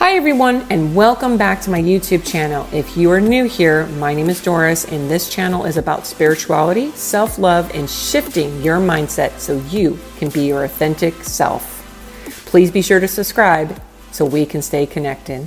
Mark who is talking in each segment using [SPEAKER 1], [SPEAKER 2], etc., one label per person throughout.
[SPEAKER 1] Hi everyone, and welcome back to my YouTube channel. If you are new here, my name is Doris, and this channel is about spirituality, self-love, and shifting your mindset so you can be your authentic self. Please be sure to subscribe so we can stay connected.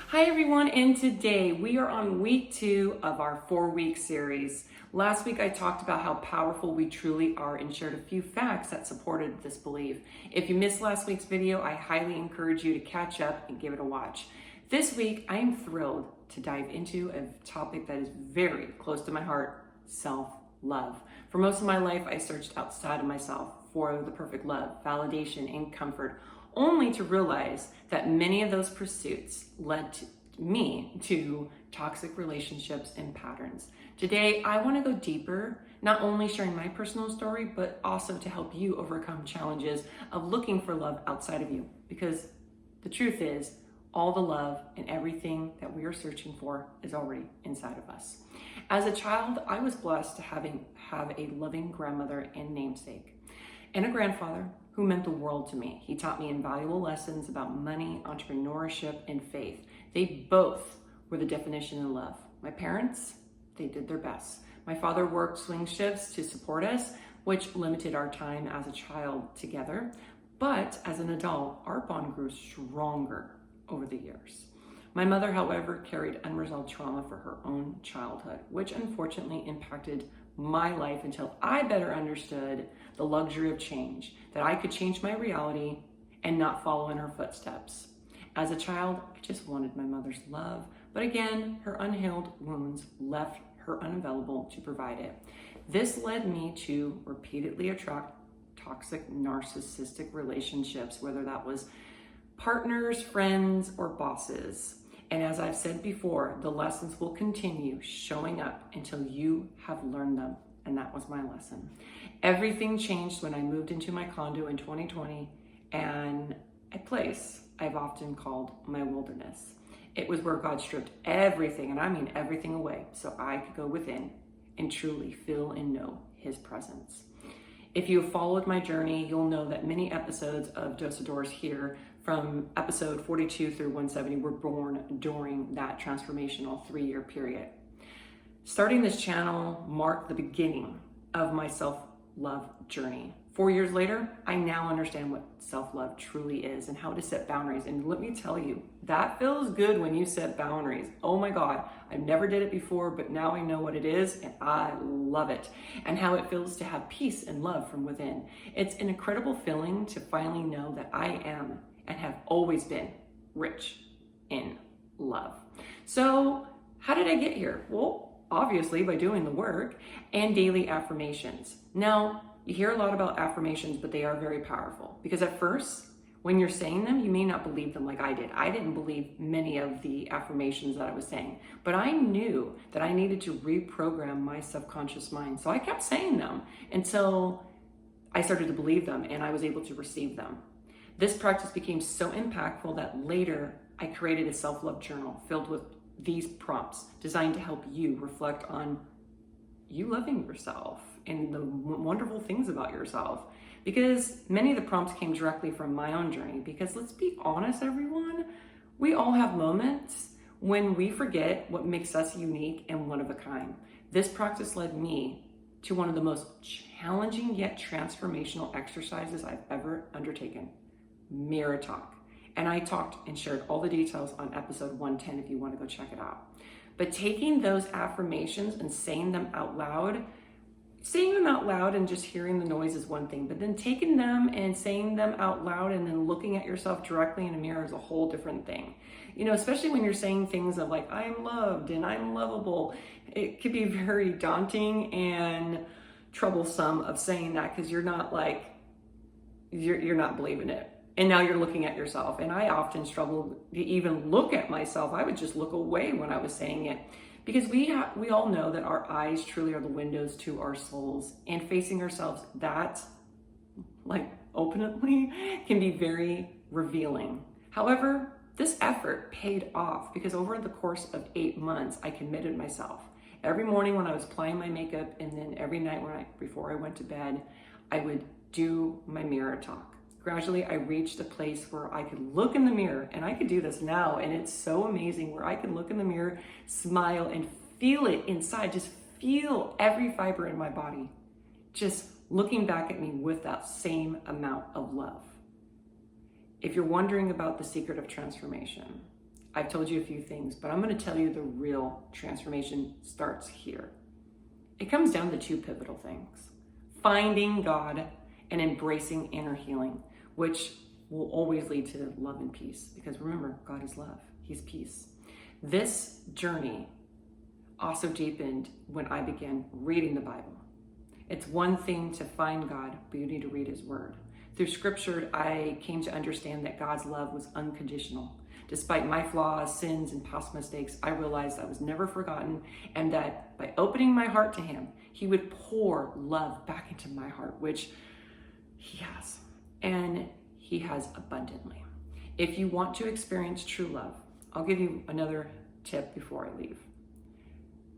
[SPEAKER 1] Hi everyone, and today we are on week 2 of our 4-week series. Last week I talked about how powerful we truly are and shared a few facts that supported this belief. If you missed last week's video, I highly encourage you to catch up and give it a watch. This week I am thrilled to dive into a topic that is very close to my heart: self-love. For most of my life I searched outside of myself for the perfect love, validation, and comfort, only to realize that many of those pursuits led me to toxic relationships and patterns. Today, I want to go deeper, not only sharing my personal story, but also to help you overcome challenges of looking for love outside of you. Because the truth is, all the love and everything that we are searching for is already inside of us. As a child, I was blessed to have a loving grandmother and namesake, and a grandfather who meant the world to me. He taught me invaluable lessons about money, entrepreneurship, and faith. They both were the definition of love. My parents, they did their best. My father worked swing shifts to support us, which limited our time as a child together. But as an adult, our bond grew stronger over the years. My mother, however, carried unresolved trauma for her own childhood, which unfortunately impacted my life until I better understood the luxury of change, that I could change my reality and not follow in her footsteps. As a child, I just wanted my mother's love, but again, her unhealed wounds left her unavailable to provide it. This led me to repeatedly attract toxic narcissistic relationships, whether that was partners, friends, or bosses. And as I've said before, the lessons will continue showing up until you have learned them. And that was my lesson. Everything changed when I moved into my condo in 2020 and a place I've often called my wilderness. It was where God stripped everything, and I mean everything, away so I could go within and truly feel and know His presence. If you have followed my journey, you'll know that many episodes of Dose of Doris here, from episode 42 through 170, were born during that transformational 3-year period. Starting this channel marked the beginning of my self-love journey. 4 years later, I now understand what self-love truly is and how to set boundaries. And let me tell you, that feels good when you set boundaries. Oh my God, I never did it before, but now I know what it is and I love it. And how it feels to have peace and love from within. It's an incredible feeling to finally know that I am and have always been rich in love. So how did I get here? Well, obviously by doing the work and daily affirmations. Now, you hear a lot about affirmations, but they are very powerful, because at first, when you're saying them, you may not believe them like I did. I didn't believe many of the affirmations that I was saying, but I knew that I needed to reprogram my subconscious mind. So I kept saying them until I started to believe them and I was able to receive them. This practice became so impactful that later I created a self-love journal filled with these prompts designed to help you reflect on you loving yourself and the wonderful things about yourself. Because many of the prompts came directly from my own journey. Because let's be honest, everyone, we all have moments when we forget what makes us unique and one of a kind. This practice led me to one of the most challenging yet transformational exercises I've ever undertaken: mirror talk. And I talked and shared all the details on episode 110 if you want to go check it out. But taking those affirmations and saying them out loud and just hearing the noise is one thing, but then taking them and saying them out loud and then looking at yourself directly in a mirror is a whole different thing. You know, especially when you're saying things of like, I am loved and I'm lovable. It could be very daunting and troublesome of saying that, because you're not believing it. And now you're looking at yourself. And I often struggled to even look at myself. I would just look away when I was saying it. Because we all know that our eyes truly are the windows to our souls. And facing ourselves that, openly, can be very revealing. However, this effort paid off, because over the course of 8 months, I committed myself. Every morning when I was applying my makeup, and then every night before I went to bed, I would do my mirror talk. Gradually, I reached a place where I could look in the mirror, and I could do this now, and it's so amazing, where I can look in the mirror, smile, and feel it inside, just feel every fiber in my body, just looking back at me with that same amount of love. If you're wondering about the secret of transformation, I've told you a few things, but I'm going to tell you the real transformation starts here. It comes down to two pivotal things: finding God and embracing inner healing, which will always lead to love and peace. Because remember, God is love. He's peace. This journey also deepened when I began reading the Bible. It's one thing to find God, but you need to read his word. Through scripture, I came to understand that God's love was unconditional. Despite my flaws, sins, and past mistakes, I realized I was never forgotten, and that by opening my heart to him, he would pour love back into my heart, which he has, and he has abundantly. If you want to experience true love, I'll give you another tip before I leave.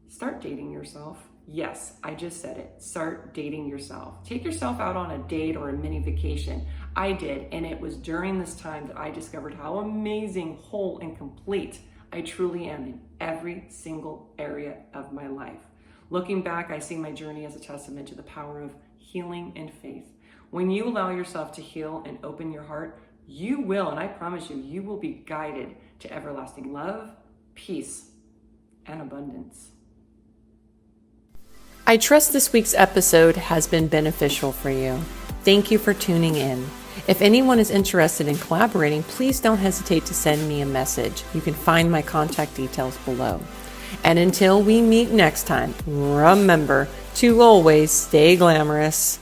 [SPEAKER 1] Start dating yourself. Yes, I just said it. Start dating yourself. Take yourself out on a date or a mini vacation. I did, and it was during this time that I discovered how amazing, whole, and complete I truly am in every single area of my life. Looking back, I see my journey as a testament to the power of healing and faith. When you allow yourself to heal and open your heart, you will, and I promise you, you will be guided to everlasting love, peace, and abundance. I trust this week's episode has been beneficial for you. Thank you for tuning in. If anyone is interested in collaborating, please don't hesitate to send me a message. You can find my contact details below. And until we meet next time, remember to always stay glamorous.